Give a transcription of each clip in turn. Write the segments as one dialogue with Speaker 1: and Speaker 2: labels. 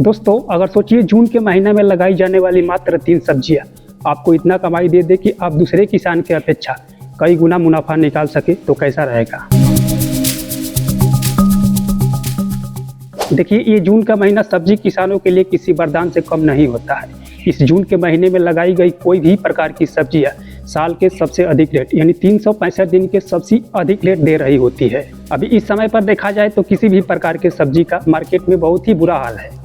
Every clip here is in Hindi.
Speaker 1: दोस्तों, अगर सोचिए जून के महीने में लगाई जाने वाली मात्र 3 सब्जियां आपको इतना कमाई दे दे कि आप दूसरे किसान की अपेक्षा कई गुना मुनाफा निकाल सके तो कैसा रहेगा। देखिए, ये जून का महीना सब्जी किसानों के लिए किसी वरदान से कम नहीं होता है। इस जून के महीने में लगाई गई कोई भी प्रकार की सब्जियां साल के सबसे अधिक रेट यानी 365 दिन के सबसे अधिक रेट दे रही होती है। अभी इस समय पर देखा जाए तो किसी भी प्रकार के सब्जी का मार्केट में बहुत ही बुरा हाल है।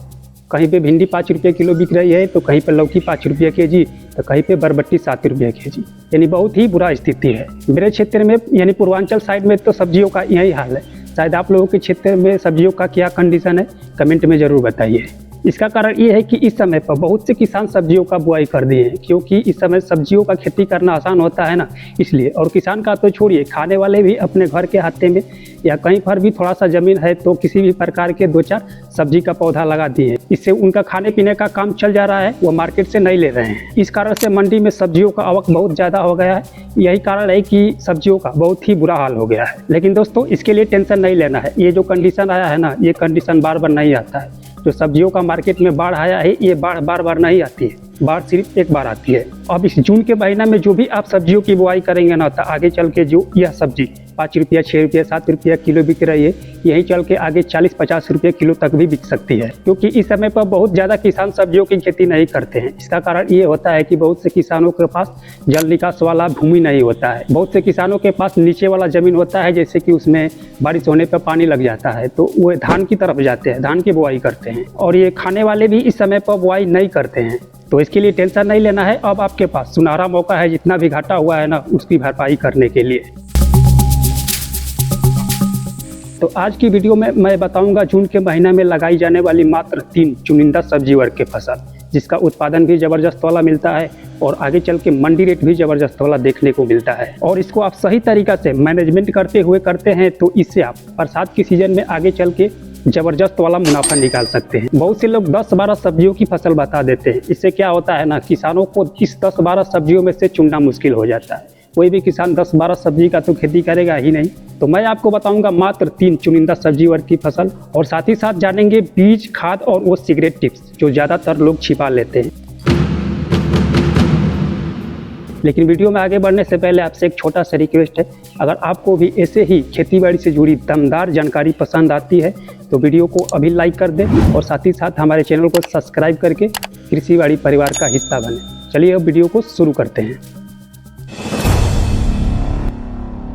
Speaker 1: कहीं पे भिंडी 5 रुपये किलो बिक रही है, तो कहीं पे लौकी 5 रुपये केजी, तो कहीं पे बरबट्टी 7 रुपये केजी, यानी बहुत ही बुरा स्थिति है। मेरे क्षेत्र में यानी पूर्वांचल साइड में तो सब्जियों का यही हाल है। शायद आप लोगों के क्षेत्र में सब्जियों का क्या कंडीशन है, कमेंट में ज़रूर बताइए। इसका कारण ये है कि इस समय पर बहुत से किसान सब्जियों का बुआई कर दिए हैं, क्योंकि इस समय सब्जियों का खेती करना आसान होता है ना, इसलिए। और किसान का तो छोड़िए, खाने वाले भी अपने घर के हाथे में या कहीं पर भी थोड़ा सा ज़मीन है तो किसी भी प्रकार के 2-4 सब्जी का पौधा लगा दिए हैं। इससे उनका खाने पीने का काम चल जा रहा है, वो मार्केट से नहीं ले रहे हैं। इस कारण से मंडी में सब्जियों का आवक बहुत ज़्यादा हो गया है। यही कारण है कि सब्जियों का बहुत ही बुरा हाल हो गया है। लेकिन दोस्तों, इसके लिए टेंशन नहीं लेना है। ये जो कंडीशन आया है ना, ये कंडीशन बार बार नहीं आता है। जो सब्जियों का मार्केट में बाढ़ आया है, ये बाढ़ बार बार नहीं आती है। बाढ़ सिर्फ एक बार आती है। अब इस जून के महीना में जो भी आप सब्जियों की बुआई करेंगे ना, तो आगे चल के जो यह सब्जी 5 रुपया, 6 रुपया, 7 रुपया किलो बिक रही है, यही चल के आगे 40-50 रुपये किलो तक भी बिक सकती है। क्योंकि इस समय पर बहुत ज़्यादा किसान सब्जियों की खेती नहीं करते हैं। इसका कारण ये होता है कि बहुत से किसानों के पास जल निकास वाला भूमि नहीं होता है। बहुत से किसानों के पास नीचे वाला ज़मीन होता है, जैसे कि उसमें बारिश होने पर पानी लग जाता है, तो वो धान की तरफ जाते हैं, धान की बुआई करते हैं। और ये खाने वाले भी इस समय पर बुआई नहीं करते हैं, तो इसके लिए टेंशन नहीं लेना है। अब आपके पास सुनहरा मौका है, जितना भी घाटा हुआ है ना, उसकी भरपाई करने के लिए। तो आज की वीडियो में मैं बताऊंगा जून के महीने में लगाई जाने वाली मात्र 3 चुनिंदा सब्जी वर्ग के फसल, जिसका उत्पादन भी ज़बरदस्त वाला मिलता है और आगे चल के मंडी रेट भी ज़बरदस्त वाला देखने को मिलता है। और इसको आप सही तरीक़ा से मैनेजमेंट करते हुए करते हैं तो इससे आप बरसात के सीजन में आगे चल के ज़बरदस्त वाला मुनाफा निकाल सकते हैं। बहुत से लोग 10-12 सब्जियों की फसल बता देते हैं। इससे क्या होता है ना, किसानों को इस 10-12 सब्जियों में से चुनना मुश्किल हो जाता है। कोई भी किसान 10-12 सब्जी का तो खेती करेगा ही नहीं। तो मैं आपको बताऊंगा मात्र 3 चुनिंदा सब्जी वर्ग की फसल, और साथ ही साथ जानेंगे बीज, खाद और वो सीक्रेट टिप्स जो ज़्यादातर लोग छिपा लेते हैं। लेकिन वीडियो में आगे बढ़ने से पहले आपसे एक छोटा सा रिक्वेस्ट है, अगर आपको भी ऐसे ही खेतीबाड़ी से जुड़ी दमदार जानकारी पसंद आती है तो वीडियो को अभी लाइक कर दें और साथ ही साथ हमारे चैनल को सब्सक्राइब करके कृषिबाड़ी परिवार का हिस्सा बने। चलिए अब वीडियो को शुरू करते हैं।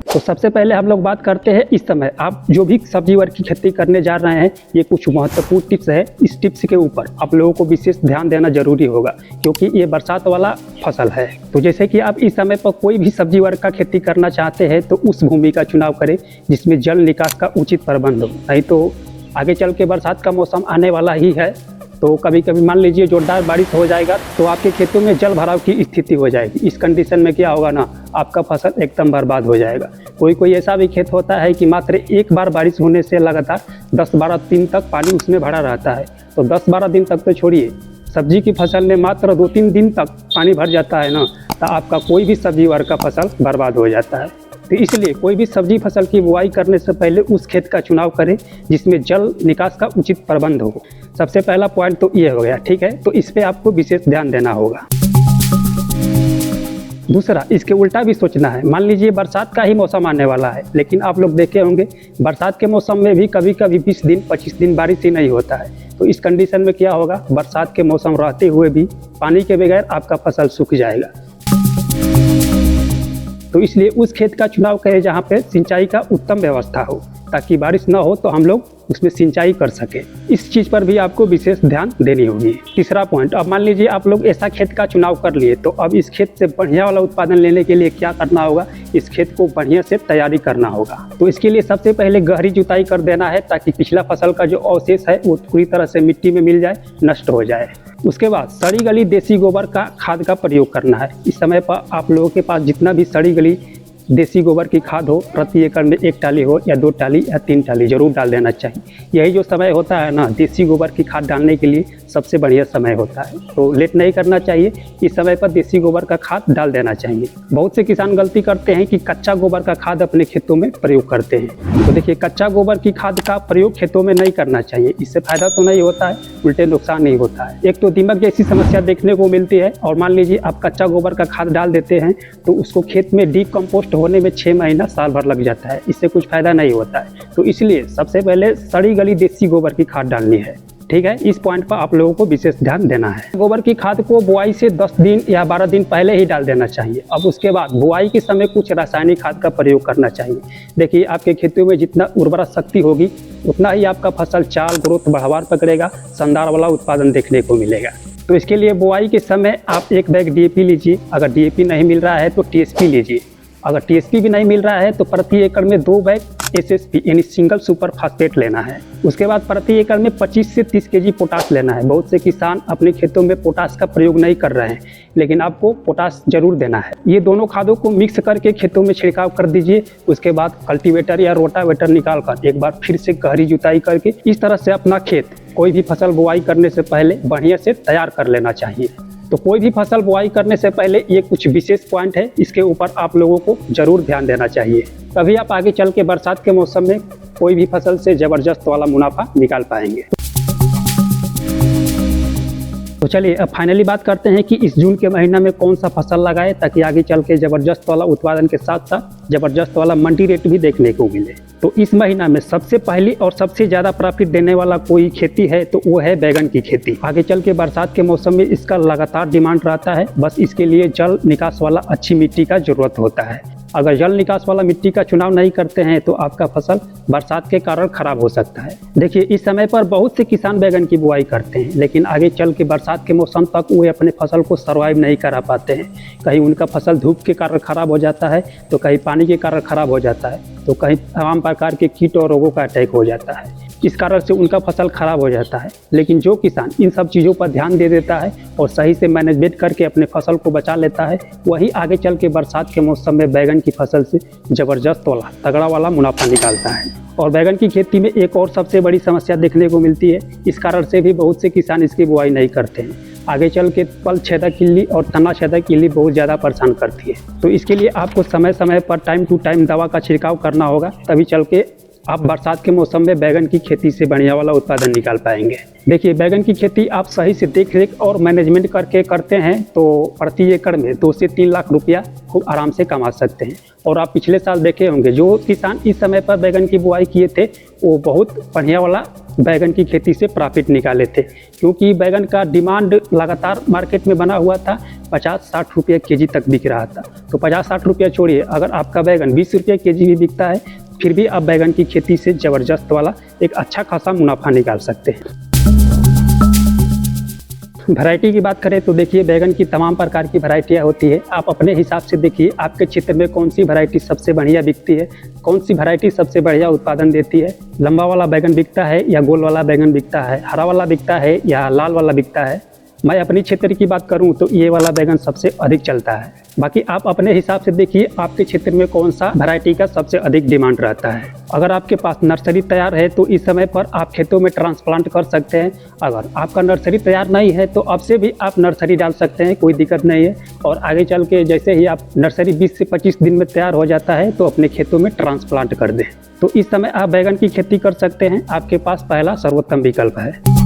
Speaker 1: तो सबसे पहले हम लोग बात करते हैं, इस समय आप जो भी सब्जी वर्ग की खेती करने जा रहे हैं, ये कुछ महत्वपूर्ण टिप्स है। इस टिप्स के ऊपर आप लोगों को विशेष ध्यान देना जरूरी होगा, क्योंकि ये बरसात वाला फसल है। तो जैसे कि आप इस समय पर कोई भी सब्जी वर्ग का खेती करना चाहते हैं तो उस भूमि का चुनाव करें जिसमें जल निकास का उचित प्रबंध हो। नहीं तो आगे चल के बरसात का मौसम आने वाला ही है, तो कभी कभी मान लीजिए जोरदार बारिश हो जाएगा तो आपके खेतों में जल भराव की स्थिति हो जाएगी। इस कंडीशन में क्या होगा ना, आपका फसल एकदम बर्बाद हो जाएगा। कोई ऐसा भी खेत होता है कि मात्र एक बार बारिश होने से लगातार 10-12 दिन तक पानी उसमें भरा रहता है। तो 10-12 दिन तक तो छोड़िए, सब्जी की फसल में मात्र 2-3 दिन तक पानी भर जाता है ना, तो आपका कोई भी सब्जी वर्ग का फसल बर्बाद हो जाता है। तो इसलिए कोई भी सब्जी फसल की बुआई करने से पहले उस खेत का चुनाव करें जिसमें जल निकास का उचित प्रबंध हो। सबसे पहला पॉइंट तो ये हो गया, ठीक है। तो इस पे आपको विशेष ध्यान देना होगा। दूसरा, इसके उल्टा भी सोचना है। मान लीजिए बरसात का ही मौसम आने वाला है, लेकिन आप लोग देखे होंगे बरसात के मौसम में भी कभी कभी 20 दिन 25 दिन बारिश ही नहीं होता है। तो इस कंडीशन में क्या होगा, बरसात के मौसम रहते हुए भी पानी के बगैर आपका फसल सूख जाएगा। तो इसलिए उस खेत का चुनाव करें जहाँ पे सिंचाई का उत्तम व्यवस्था हो, ताकि बारिश ना हो तो हम लोग उसमें सिंचाई कर सके। इस चीज़ पर भी आपको विशेष ध्यान देनी होगी। तीसरा पॉइंट, अब मान लीजिए आप लोग ऐसा खेत का चुनाव कर लिए, तो अब इस खेत से बढ़िया वाला उत्पादन लेने के लिए क्या करना होगा, इस खेत को बढ़िया से तैयारी करना होगा। तो इसके लिए सबसे पहले गहरी जुताई कर देना है, ताकि पिछला फसल का जो अवशेष है वो पूरी तरह से मिट्टी में मिल जाए, नष्ट हो जाए। उसके बाद सड़ी गली देसी गोबर का खाद का प्रयोग करना है। इस समय पर आप लोगों के पास जितना भी सड़ी गली देसी गोबर की खाद हो, प्रति एकड़ में 1 टाली हो या 2 टाली या 3 टाली जरूर डाल देना चाहिए। यही जो समय होता है ना, देसी गोबर की खाद डालने के लिए सबसे बढ़िया समय होता है। तो लेट नहीं करना चाहिए, इस समय पर देसी गोबर का खाद डाल देना चाहिए। बहुत से किसान गलती करते हैं कि कच्चा गोबर का खाद अपने खेतों में प्रयोग करते हैं। तो देखिए, कच्चा गोबर की खाद का प्रयोग खेतों में नहीं करना चाहिए। इससे फायदा तो नहीं होता है, उल्टे नुकसान नहीं होता है। एक तो दीमक जैसी समस्या देखने को मिलती है, और मान लीजिए आप कच्चा गोबर का खाद डाल देते हैं तो उसको खेत में डीकम्पोस्ट होने में 6 महीना साल भर लग जाता है। इससे कुछ फायदा नहीं होता है। तो इसलिए सबसे पहले सड़ी गली देसी गोबर की खाद डालनी है। ठीक है, इस पॉइंट पर आप लोगों को विशेष ध्यान देना है। गोबर की खाद को बुआई से 10 दिन या 12 दिन पहले ही डाल देना चाहिए। अब उसके बाद बुआई के समय कुछ रासायनिक खाद का प्रयोग करना चाहिए। देखिए, आपके खेतों में जितना उर्वरा शक्ति होगी उतना ही आपका फसल चाल ग्रोथ बढ़ावार पकड़ेगा, शानदार वाला उत्पादन देखने को मिलेगा। तो इसके लिए बुआई के समय आप 1 बैग DAP लीजिए। अगर DAP नहीं मिल रहा है तो TSP लीजिए। अगर TSP भी नहीं मिल रहा है तो प्रति एकड़ में 2 बैग SSP यानी सिंगल सुपर फास्फेट लेना है। उसके बाद प्रति एकड़ में 25 से 30 kg पोटास लेना है। बहुत से किसान अपने खेतों में पोटास का प्रयोग नहीं कर रहे हैं, लेकिन आपको पोटास जरूर देना है। ये दोनों खादों को मिक्स करके खेतों में छिड़काव कर दीजिए। उसके बाद कल्टीवेटर या रोटावेटर निकाल कर एक बार फिर से गहरी जुताई करके इस तरह से अपना खेत कोई भी फसल बुआई करने से पहले बढ़िया से तैयार कर लेना चाहिए। तो कोई भी फसल बुआई करने से पहले ये कुछ विशेष पॉइंट है, इसके ऊपर आप लोगों को जरूर ध्यान देना चाहिए। तभी आप आगे चल के बरसात के मौसम में कोई भी फसल से ज़बरदस्त वाला मुनाफा निकाल पाएंगे। तो चलिए अब फाइनली बात करते हैं कि इस जून के महीना में कौन सा फसल लगाए ताकि आगे चल के ज़बरदस्त वाला उत्पादन के साथ साथ ज़बरदस्त वाला मंडी रेट भी देखने को मिले। तो इस महीना में सबसे पहली और सबसे ज़्यादा प्रॉफिट देने वाला कोई खेती है तो वो है बैगन की खेती। आगे चल के बरसात के मौसम में इसका लगातार डिमांड रहता है, बस इसके लिए जल निकास वाला अच्छी मिट्टी का ज़रूरत होता है। अगर जल निकास वाला मिट्टी का चुनाव नहीं करते हैं तो आपका फसल बरसात के कारण खराब हो सकता है। देखिए, इस समय पर बहुत से किसान बैगन की बुआई करते हैं, लेकिन आगे चल के बरसात के मौसम तक वो अपने फसल को सर्वाइव नहीं करा पाते हैं। कहीं उनका फसल धूप के कारण खराब हो जाता है, तो कहीं पानी के कारण खराब हो जाता है, तो कहीं तमाम प्रकार के कीट और रोगों का अटैक हो जाता है। इस कारण से उनका फसल खराब हो जाता है। लेकिन जो किसान इन सब चीज़ों पर ध्यान दे देता है और सही से मैनेजमेंट करके अपने फसल को बचा लेता है, वही आगे चल के बरसात के मौसम में बैगन की फसल से ज़बरदस्त वाला तगड़ा वाला मुनाफा निकालता है। और बैगन की खेती में एक और सबसे बड़ी समस्या देखने को मिलती है, इस कारण से भी बहुत से किसान इसकी बुआई नहीं करते हैं। आगे चल के पल छेदक इल्ली और तना छेदक इल्ली बहुत ज़्यादा परेशान करती है। तो इसके लिए आपको समय समय पर टाइम टू टाइम दवा का छिड़काव करना होगा, तभी चल के आप बरसात के मौसम में बैगन की खेती से बढ़िया वाला उत्पादन निकाल पाएंगे। देखिए, बैगन की खेती आप सही से देख रेख और मैनेजमेंट करके करते हैं तो प्रति एकड़ में 2 से 3 लाख रुपया खूब आराम से कमा सकते हैं। और आप पिछले साल देखे होंगे, जो किसान इस समय पर बैगन की बुआई किए थे वो बहुत बढ़िया वाला बैगन की खेती से प्रॉफिट निकाले थे, क्योंकि बैगन का डिमांड लगातार मार्केट में बना हुआ था। 50-60 रुपये केजी तक बिक रहा था। तो 50-60 रुपये छोड़िए, अगर आपका बैगन 20 रुपये केजी भी बिकता है, फिर भी आप बैगन की खेती से ज़बरदस्त वाला एक अच्छा खासा मुनाफा निकाल सकते हैं। वैरायटी की बात करें तो देखिए, बैगन की तमाम प्रकार की वैरायटियाँ होती है। आप अपने हिसाब से देखिए आपके क्षेत्र में कौन सी वैरायटी सबसे बढ़िया बिकती है, कौन सी वैरायटी सबसे बढ़िया उत्पादन देती है। लंबा वाला बैगन बिकता है या गोल वाला बैगन बिकता है, हरा वाला बिकता है या लाल वाला बिकता है। मैं अपनी क्षेत्र की बात करूं तो ये वाला बैगन सबसे अधिक चलता है। बाकी आप अपने हिसाब से देखिए आपके क्षेत्र में कौन सा वैरायटी का सबसे अधिक डिमांड रहता है। अगर आपके पास नर्सरी तैयार है तो इस समय पर आप खेतों में ट्रांसप्लांट कर सकते हैं। अगर आपका नर्सरी तैयार नहीं है तो अब से भी आप नर्सरी डाल सकते हैं, कोई दिक्कत नहीं है। और आगे चल के जैसे ही आप नर्सरी 20 से 25 दिन में तैयार हो जाता है तो अपने खेतों में ट्रांसप्लांट कर दें। तो इस समय आप बैगन की खेती कर सकते हैं, आपके पास पहला सर्वोत्तम विकल्प है।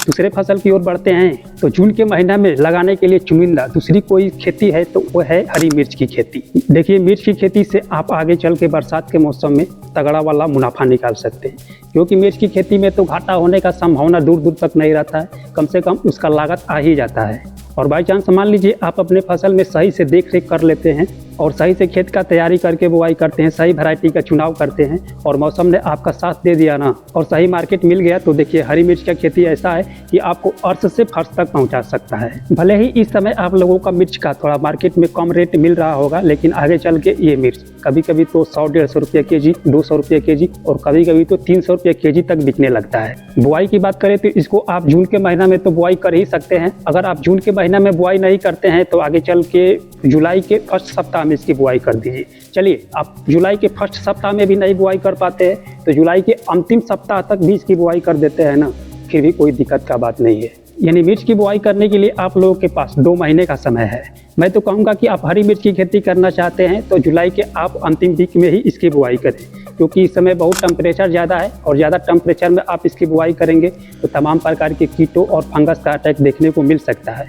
Speaker 1: दूसरे फसल की ओर बढ़ते हैं तो जून के महीना में लगाने के लिए चुनिंदा दूसरी कोई खेती है तो वो है हरी मिर्च की खेती। देखिए, मिर्च की खेती से आप आगे चल के बरसात के मौसम में तगड़ा वाला मुनाफा निकाल सकते हैं, क्योंकि मिर्च की खेती में तो घाटा होने का संभावना दूर दूर तक नहीं रहता है, कम से कम उसका लागत आ ही जाता है। और बाई चांस मान लीजिए आप अपने फसल में सही से देख रेख कर लेते हैं और सही से खेत का तैयारी करके बुआई करते हैं, सही वैरायटी का चुनाव करते हैं और मौसम ने आपका साथ दे दिया ना और सही मार्केट मिल गया, तो देखिए हरी मिर्च का खेती ऐसा है कि आपको अर्श से फर्श तक पहुंचा सकता है। भले ही इस समय आप लोगों का मिर्च का थोड़ा मार्केट में कम रेट मिल रहा होगा, लेकिन आगे चल के ये मिर्च कभी कभी तो 100-150 रुपये केजी, 200 रुपये केजी और कभी कभी तो 300 रुपये केजी तक बिकने लगता है। बुआई की बात करें तो इसको आप जून के महीना में तो बुआई कर ही सकते हैं। अगर आप जून के महीना में बुआई नहीं करते हैं तो आगे चल के जुलाई के फर्स्ट सप्ताह में इसकी बुआई कर दीजिए। चलिए, आप जुलाई के फर्स्ट सप्ताह में भी नहीं बुआई कर पाते हैं तो जुलाई के अंतिम सप्ताह तक भी इसकी बुआई कर देते हैं ना, फिर भी कोई दिक्कत का बात नहीं है। यानी मिर्च की बुआई करने के लिए आप लोगों के पास 2 महीने का समय है। मैं तो कहूँगा कि आप हरी मिर्च की खेती करना चाहते हैं तो जुलाई के आप अंतिम वीक में ही इसकी बुआई करें, क्योंकि इस समय बहुत टेम्परेचर ज़्यादा है और ज़्यादा टेम्परेचर में आप इसकी बुआई करेंगे तो तमाम प्रकार के कीटों और फंगस का अटैक देखने को मिल सकता है।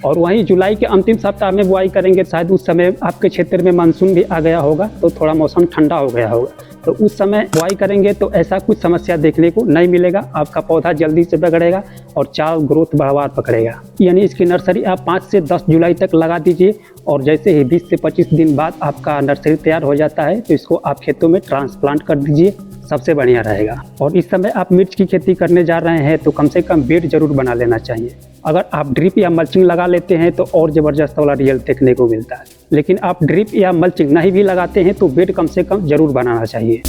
Speaker 1: और वहीं जुलाई के अंतिम सप्ताह में बुआई करेंगे, शायद उस समय आपके क्षेत्र में मानसून भी आ गया होगा तो थोड़ा मौसम ठंडा हो गया होगा, तो उस समय बुआई करेंगे तो ऐसा कुछ समस्या देखने को नहीं मिलेगा। आपका पौधा जल्दी से बढ़ेगा और चार ग्रोथ बढ़वार पकड़ेगा। यानी इसकी नर्सरी आप 5 से 10 जुलाई तक लगा दीजिए और जैसे ही 20 से 25 दिन बाद आपका नर्सरी तैयार हो जाता है तो इसको आप खेतों में ट्रांसप्लांट कर दीजिए, सबसे बढ़िया रहेगा। और इस समय आप मिर्च की खेती करने जा रहे हैं तो कम से कम बेड जरूर बना लेना चाहिए। अगर आप ड्रिप या मल्चिंग लगा लेते हैं तो और ज़बरदस्त वाला रिजल्ट देखने को मिलता है, लेकिन आप ड्रिप या मल्चिंग नहीं भी लगाते हैं तो बेड कम से कम जरूर बनाना चाहिए।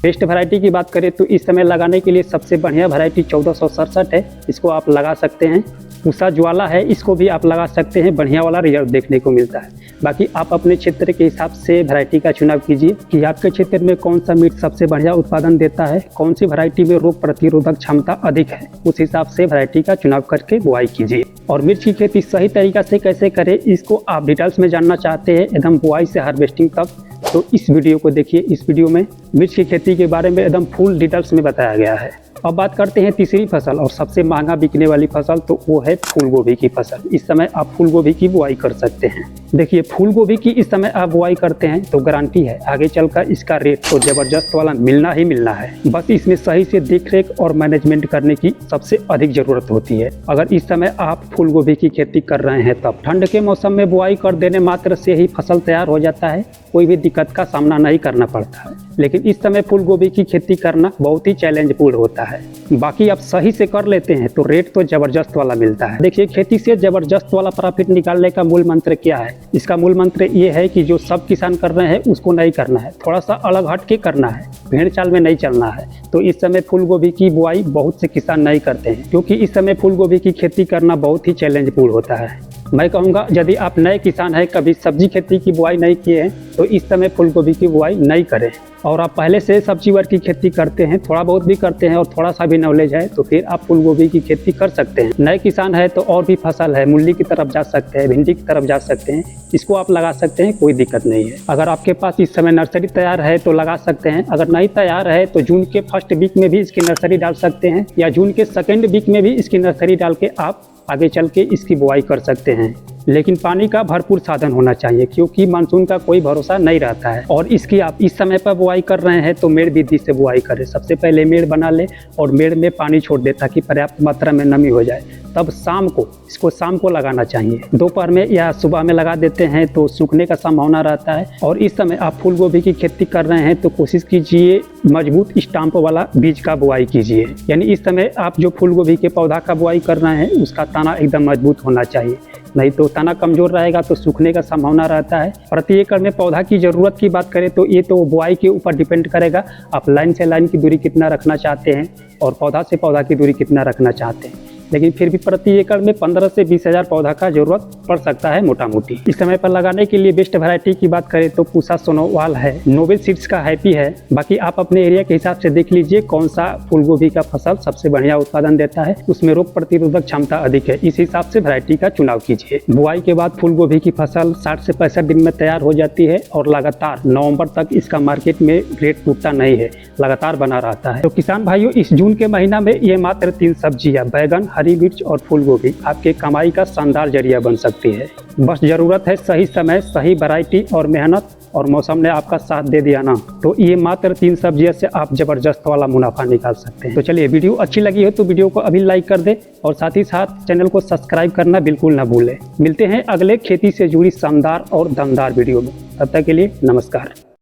Speaker 1: बेस्ट वैरायटी की बात करें तो इस समय लगाने के लिए सबसे बढ़िया वैरायटी 1467 है, इसको आप लगा सकते हैं। पूसा ज्वाला है, इसको भी आप लगा सकते हैं, बढ़िया वाला रिजल्ट देखने को मिलता है। बाकी आप अपने क्षेत्र के हिसाब से वैरायटी का चुनाव कीजिए कि आपके क्षेत्र में कौन सा मिर्च सबसे बढ़िया उत्पादन देता है, कौन सी वैरायटी में रोग प्रतिरोधक क्षमता अधिक है, उस हिसाब से वैरायटी का चुनाव करके बुआई कीजिए। और मिर्च की खेती सही तरीका से कैसे करें इसको आप डिटेल्स में जानना चाहते हैं, एकदम बुआई से हार्वेस्टिंग तक, तो इस वीडियो को देखिए। इस वीडियो में मिर्च की खेती के बारे में एकदम फुल डिटेल्स में बताया गया है। अब बात करते हैं तीसरी फसल और सबसे महंगा बिकने वाली फसल, तो वो है फूल गोभी की फसल। इस समय आप फूल गोभी की बुआई कर सकते हैं। देखिए, फूल गोभी की इस समय आप बुआई करते हैं तो गारंटी है आगे चलकर इसका रेट तो जबरदस्त वाला मिलना ही मिलना है। बस इसमें सही से देखरेख और मैनेजमेंट करने की सबसे अधिक जरूरत होती है। अगर इस समय आप फूल गोभी की खेती कर रहे हैं तब ठंड के मौसम में बुआई कर देने मात्र से ही फसल तैयार हो जाता है, कोई भी दिक्कत का सामना नहीं करना पड़ता है। लेकिन इस समय फूल गोभी की खेती करना बहुत ही चैलेंजपूर्ण होता है। बाकी आप सही से कर लेते हैं तो रेट तो जबरदस्त वाला मिलता है। देखिए, खेती से जबरदस्त वाला प्रॉफिट निकालने का मूल मंत्र क्या है? इसका मूल मंत्र ये है कि जो सब किसान कर रहे हैं उसको नहीं करना है, थोड़ा सा अलग हट के करना है, भेड़ चाल में नहीं चलना है। तो इस समय फूल गोभी की बुआई बहुत से किसान नहीं करते हैं, क्योंकि इस समय फूल गोभी की खेती करना बहुत ही चैलेंजपूर्ण होता है। मैं कहूँगा यदि आप नए किसान हैं, कभी सब्जी खेती की बुआई नहीं किए हैं, तो इस समय फूल गोभी की बुआई नहीं करें। और आप पहले से सब्जी वर्ग की खेती करते हैं, थोड़ा बहुत भी करते हैं और थोड़ा सा भी नॉलेज है, तो फिर आप फूल गोभी की खेती कर सकते हैं। नए किसान है तो और भी फसल है, मूली की तरफ जा सकते हैं, भिंडी की तरफ जा सकते हैं, इसको आप लगा सकते हैं, कोई दिक्कत नहीं है। अगर आपके पास इस समय नर्सरी तैयार है तो लगा सकते हैं, अगर नहीं तैयार है तो जून के फर्स्ट वीक में भी इसकी नर्सरी डाल सकते हैं या जून के सेकेंड वीक में भी इसकी नर्सरी डाल के आप आगे चल के इसकी बुआई कर सकते हैं। लेकिन पानी का भरपूर साधन होना चाहिए, क्योंकि मानसून का कोई भरोसा नहीं रहता है। और इसकी आप इस समय पर बुआई कर रहे हैं तो मेड़ विधि से बुआई करें। सबसे पहले मेड़ बना ले और मेड़ में पानी छोड़ दे ताकि पर्याप्त मात्रा में नमी हो जाए। तब इसको शाम को लगाना चाहिए। दोपहर में या सुबह में लगा देते हैं तो सूखने का संभावना रहता है। और इस समय आप फूल गोभी की खेती कर रहे हैं तो कोशिश कीजिए मजबूत स्टाम्प वाला बीज का बुआई कीजिए। यानी इस समय आप जो फूल गोभी के पौधा का बुआई कर रहे हैं उसका तना एकदम मजबूत होना चाहिए, नहीं तो तना कमजोर रहेगा तो सूखने का संभावना रहता है। प्रति एकड़ में पौधा की ज़रूरत की बात करें तो ये तो बुआई के ऊपर डिपेंड करेगा, आप लाइन से लाइन की दूरी कितना रखना चाहते हैं और पौधा से पौधा की दूरी कितना रखना चाहते हैं। लेकिन फिर भी प्रति एकड़ में 15 से 20 हज़ार पौधा का जरूरत पड़ सकता है मोटा मोटी। इस समय पर लगाने के लिए बेस्ट वैरायटी की बात करें तो पूसा सोनोवाल है, नोबेल सीड्स का हैप्पी है। बाकी आप अपने एरिया के हिसाब से देख लीजिए कौन सा फूल गोभी का फसल सबसे बढ़िया उत्पादन देता है, उसमें रोग प्रतिरोधक क्षमता अधिक है, इस हिसाब से वैरायटी का चुनाव कीजिए। बुआई के बाद फूल गोभी की फसल 60 से 65 दिन में तैयार हो जाती है और लगातार नवंबर तक इसका मार्केट में रेट टूटता नहीं है, लगातार बना रहता है। तो किसान भाइयों, इस जून के महीना में ये मात्र 3 सब्जियां बैगन, हरी मिर्च और फूल गोभी आपके कमाई का शानदार जरिया बन सकती है। बस जरूरत है सही समय, सही वैरायटी और मेहनत और मौसम ने आपका साथ दे दिया ना, तो ये मात्र 3 सब्जियों से आप जबरदस्त वाला मुनाफा निकाल सकते हैं। तो चलिए, वीडियो अच्छी लगी हो तो वीडियो को अभी लाइक कर दे और साथ ही साथ चैनल को सब्सक्राइब करना बिल्कुल ना भूलें। मिलते हैं अगले खेती से जुड़ी शानदार और दमदार वीडियो में। तब तक के लिए नमस्कार।